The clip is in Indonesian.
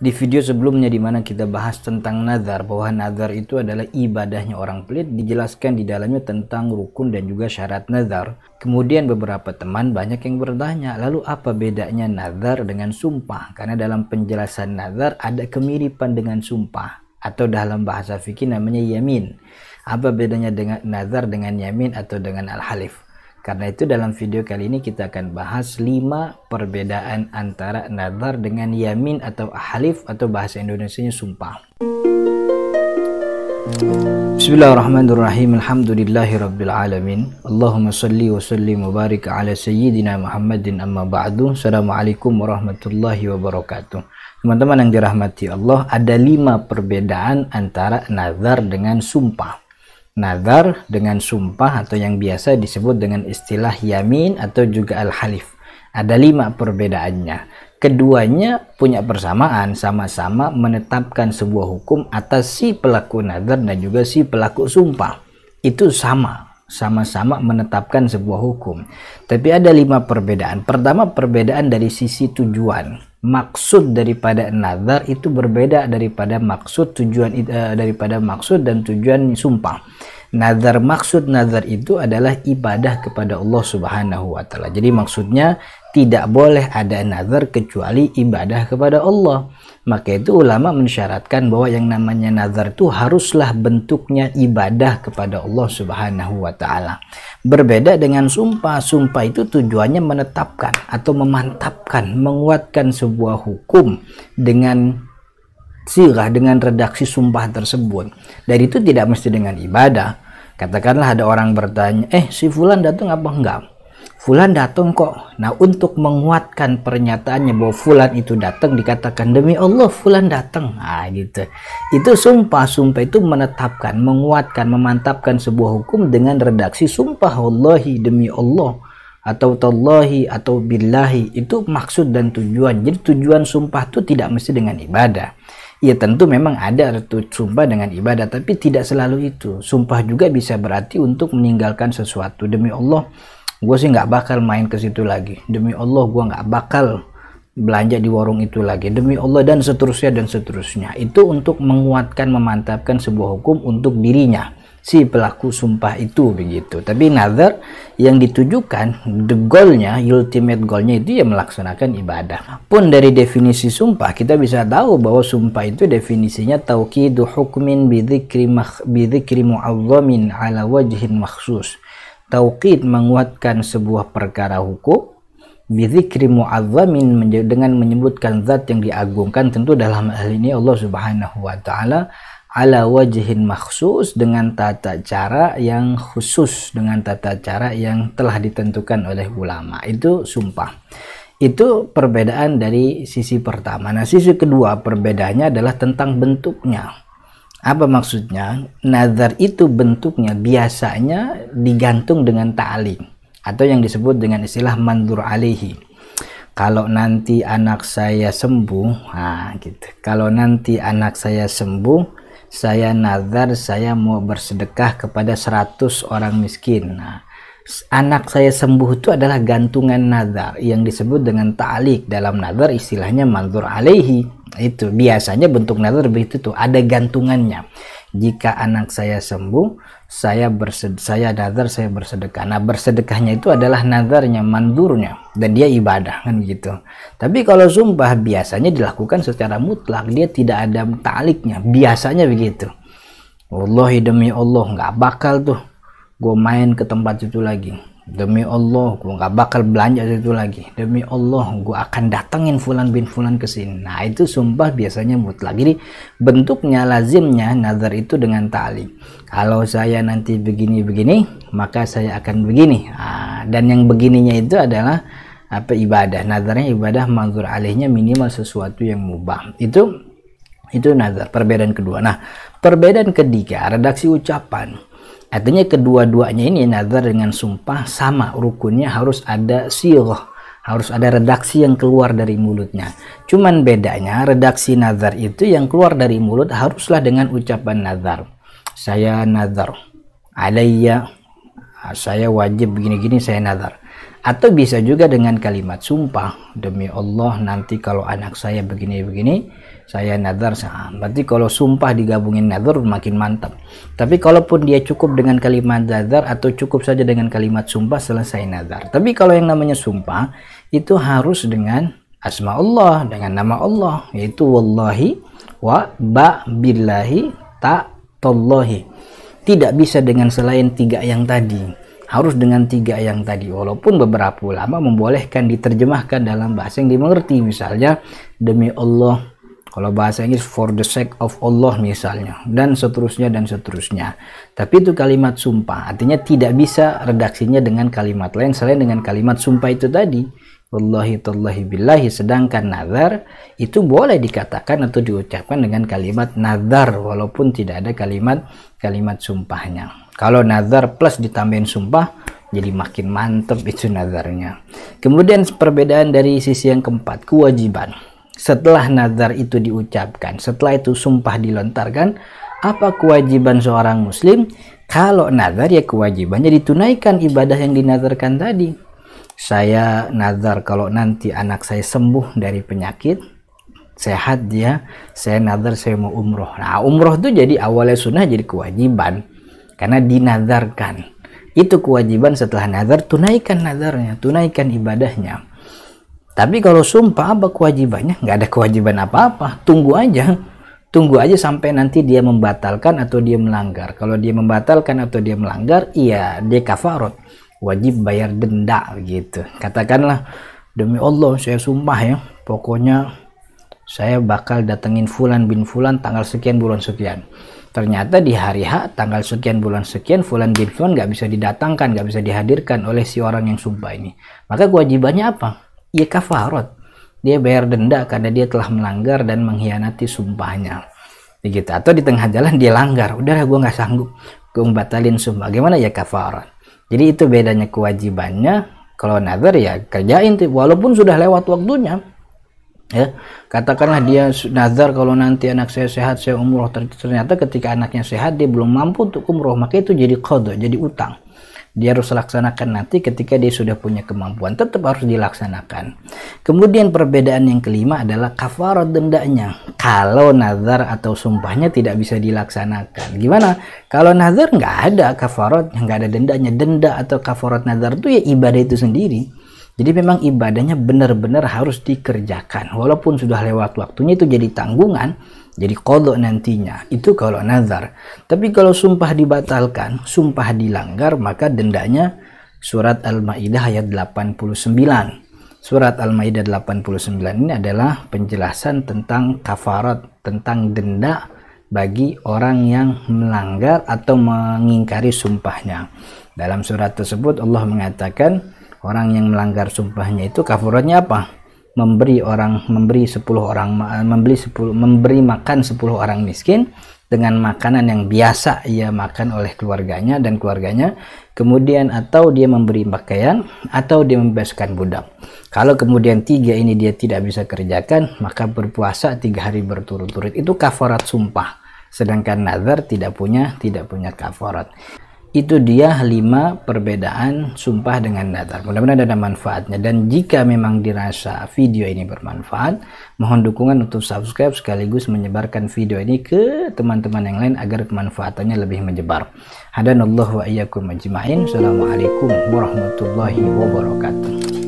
Di video sebelumnya di mana kita bahas tentang nazar, bahwa nazar itu adalah ibadahnya orang pelit, dijelaskan di dalamnya tentang rukun dan juga syarat nazar. Kemudian beberapa teman banyak yang bertanya, lalu apa bedanya nazar dengan sumpah? Karena dalam penjelasan nazar ada kemiripan dengan sumpah, atau dalam bahasa fikih namanya yamin. Apa bedanya dengan nazar dengan yamin atau dengan al-halif? Karena itu dalam video kali ini kita akan bahas 5 perbedaan antara nazar dengan yamin atau halif, atau bahasa Indonesianya sumpah. Bismillahirrahmanirrahim. Alhamdulillahirabbil alamin. Allahumma shalli wa sallim wa barik ala sayyidina Muhammadin, amma ba'du. Assalamualaikum warahmatullahi wabarakatuh. Teman-teman yang dirahmati Allah, ada 5 perbedaan antara nazar dengan sumpah. Nazar dengan sumpah atau yang biasa disebut dengan istilah yamin atau juga al-halif. Ada 5 perbedaannya. Keduanya punya persamaan, sama-sama menetapkan sebuah hukum atas si pelaku nazar dan juga si pelaku sumpah. Itu sama-sama menetapkan sebuah hukum. Tapi ada 5 perbedaan. Pertama, perbedaan dari sisi tujuan. Maksud daripada nazar itu berbeda daripada maksud dan tujuan sumpah. Maksud nazar itu adalah ibadah kepada Allah Subhanahu wa taala. Jadi maksudnya tidak boleh ada nazar kecuali ibadah kepada Allah. Maka itu ulama mensyaratkan bahwa yang namanya nazar itu haruslah bentuknya ibadah kepada Allah Subhanahu wa taala. Berbeda dengan sumpah. Sumpah itu tujuannya menetapkan atau memantapkan, menguatkan sebuah hukum dengan sirah, dengan redaksi sumpah tersebut. Dan itu tidak mesti dengan ibadah. Katakanlah ada orang bertanya, si fulan datang apa enggak? Fulan datang kok. Nah, untuk menguatkan pernyataannya bahwa fulan itu datang, dikatakan demi Allah fulan datang. Nah, gitu. Itu sumpah. Sumpah itu menetapkan, menguatkan, memantapkan sebuah hukum dengan redaksi sumpah, wallahi, demi Allah, atau tallahi, atau billahi. Itu maksud dan tujuan. Jadi tujuan sumpah itu tidak mesti dengan ibadah. Ya tentu memang ada sumpah dengan ibadah, tapi tidak selalu itu. Sumpah juga bisa berarti untuk meninggalkan sesuatu. Demi Allah, gue sih nggak bakal main ke situ lagi. Demi Allah, gue nggak bakal belanja di warung itu lagi. Demi Allah, dan seterusnya dan seterusnya. Itu untuk menguatkan, memantapkan sebuah hukum untuk dirinya, si pelaku sumpah itu, begitu. Tapi nazar yang ditujukan, the goalnya, ultimate goalnya itu ya melaksanakan ibadah. Pun dari definisi sumpah kita bisa tahu bahwa sumpah itu definisinya tauqidu hukmin bidzikri mu'azzamin ala wajhin makhsus. Tauqid, menguatkan sebuah perkara hukum, bidzikri mu'azzamin, dengan menyebutkan zat yang diagungkan, tentu dalam hal ini Allah Subhanahu wa taala, ala wajhin makhsus, dengan tata cara yang khusus, dengan tata cara yang telah ditentukan oleh ulama. Itu sumpah. Itu perbedaan dari sisi pertama. Nah, sisi kedua perbedaannya adalah tentang bentuknya. Apa maksudnya? Nazar itu bentuknya biasanya digantung dengan ta'liq, atau yang disebut dengan istilah mandur alaihi. Kalau nanti anak saya sembuh, nah gitu. Kalau nanti anak saya sembuh, saya nazar saya mau bersedekah kepada 100 orang miskin. Nah, anak saya sembuh itu adalah gantungan nazar yang disebut dengan ta'liq. Dalam nazar istilahnya manzur alaihi. Itu biasanya bentuk nazar begitu tuh, ada gantungannya. Jika anak saya sembuh, saya nazar saya bersedekah. Nah, bersedekahnya itu adalah nazarnya, manzurnya, dan dia ibadah, kan gitu. Tapi kalau sumpah biasanya dilakukan secara mutlak, dia tidak ada ta'liqnya, biasanya begitu. Wallahi, demi Allah nggak bakal tuh gue main ke tempat itu lagi. Demi Allah gue nggak bakal belanja itu lagi. Demi Allah gue akan datangin fulan bin fulan ke sini. Nah, itu sumpah biasanya mutlak. Jadi bentuknya, lazimnya nazar itu dengan ta'liq. Kalau saya nanti begini-begini, maka saya akan begini. Nah, dan yang begininya itu adalah ibadah. Nazarnya ibadah, manzur alaihnya minimal sesuatu yang mubah. Itu nazar, perbedaan kedua. Nah, perbedaan ketiga, redaksi ucapan. Artinya kedua-duanya ini, nazar dengan sumpah, sama rukunnya, harus ada sirah, harus ada redaksi yang keluar dari mulutnya. Cuman bedanya, redaksi nazar itu yang keluar dari mulut haruslah dengan ucapan nazar. Saya nazar alayya, saya wajib begini-gini, saya nazar. Atau bisa juga dengan kalimat sumpah, demi Allah nanti kalau anak saya begini-begini saya nazar. Berarti kalau sumpah digabungin nazar makin mantap. Tapi kalaupun dia cukup dengan kalimat nazar atau cukup saja dengan kalimat sumpah, selesai nazar. Tapi kalau yang namanya sumpah itu harus dengan asma Allah, dengan nama Allah, yaitu wallahi wa ba billahi ta tallahi. Tidak bisa dengan selain 3 yang tadi. Harus dengan 3 yang tadi, walaupun beberapa ulama membolehkan diterjemahkan dalam bahasa yang dimengerti, misalnya demi Allah, kalau bahasa Inggris for the sake of Allah misalnya, dan seterusnya dan seterusnya. Tapi itu kalimat sumpah, artinya tidak bisa redaksinya dengan kalimat lain selain dengan kalimat sumpah itu tadi, wallahi tallahi billahi. Sedangkan nazar itu boleh dikatakan atau diucapkan dengan kalimat nazar walaupun tidak ada kalimat sumpahnya. Kalau nazar plus ditambahin sumpah, jadi makin mantep itu nazarnya. Kemudian perbedaan dari sisi yang keempat, kewajiban. Setelah nazar itu diucapkan, setelah itu sumpah dilontarkan, apa kewajiban seorang muslim? Kalau nazar ya kewajibannya ditunaikan ibadah yang dinazarkan tadi. Saya nazar kalau nanti anak saya sembuh dari penyakit, sehat dia, saya nazar saya mau umroh. Nah, umroh itu jadi awalnya sunnah jadi kewajiban. Karena dinazarkan, itu kewajiban. Setelah nazar, tunaikan nazarnya, tunaikan ibadahnya. Tapi kalau sumpah, apa kewajibannya? Nggak ada kewajiban apa-apa, tunggu aja sampai nanti dia membatalkan atau dia melanggar. Kalau dia membatalkan atau dia melanggar, iya dia kafarat, wajib bayar denda gitu. Katakanlah, demi Allah saya sumpah ya, pokoknya saya bakal datengin fulan bin fulan tanggal sekian bulan sekian. Ternyata di hari H tanggal sekian bulan sekian fulan bin fulan nggak bisa didatangkan, nggak bisa dihadirkan oleh si orang yang sumpah ini. Maka kewajibannya apa? Ya kafarat. Dia bayar denda karena dia telah melanggar dan mengkhianati sumpahnya. Begitu. Atau di tengah jalan dia langgar, udah gue nggak sanggup, gue batalin sumpah. Gimana ya kafarat? Jadi itu bedanya kewajibannya. Kalau nazar ya kerjain tuh, walaupun sudah lewat waktunya. Ya, katakanlah dia nazar kalau nanti anak saya sehat saya umroh, ternyata ketika anaknya sehat dia belum mampu untuk umroh, maka itu jadi qadha, jadi utang. Dia harus laksanakan nanti ketika dia sudah punya kemampuan, tetap harus dilaksanakan. Kemudian perbedaan yang kelima adalah kafarat dendanya. Kalau nazar atau sumpahnya tidak bisa dilaksanakan, gimana? Kalau nazar nggak ada kafarat, nggak ada dendanya. Denda atau kafarat nazar itu ya ibadah itu sendiri. Jadi memang ibadahnya benar-benar harus dikerjakan. Walaupun sudah lewat waktunya itu jadi tanggungan, jadi qadha nantinya. Itu kalau nazar. Tapi kalau sumpah dibatalkan, sumpah dilanggar, maka dendanya surat Al-Maidah ayat 89. Surat Al-Maidah 89 ini adalah penjelasan tentang kafarat, tentang denda bagi orang yang melanggar atau mengingkari sumpahnya. Dalam surat tersebut Allah mengatakan orang yang melanggar sumpahnya itu kafaratnya apa? Memberi makan 10 orang miskin dengan makanan yang biasa ia makan oleh keluarganya dan keluarganya, kemudian atau dia memberi pakaian atau dia membebaskan budak. Kalau kemudian 3 ini dia tidak bisa kerjakan, maka berpuasa 3 hari berturut-turut. Itu kafarat sumpah. Sedangkan nazar tidak punya kafarat. Itu dia 5 perbedaan sumpah dengan nazar. Mudah-mudahan ada manfaatnya, dan jika memang dirasa video ini bermanfaat, mohon dukungan untuk subscribe sekaligus menyebarkan video ini ke teman-teman yang lain agar kemanfaatannya lebih menyebar. Hadanallahu wa iyyakum ajma'in. Assalamualaikum warahmatullahi wabarakatuh.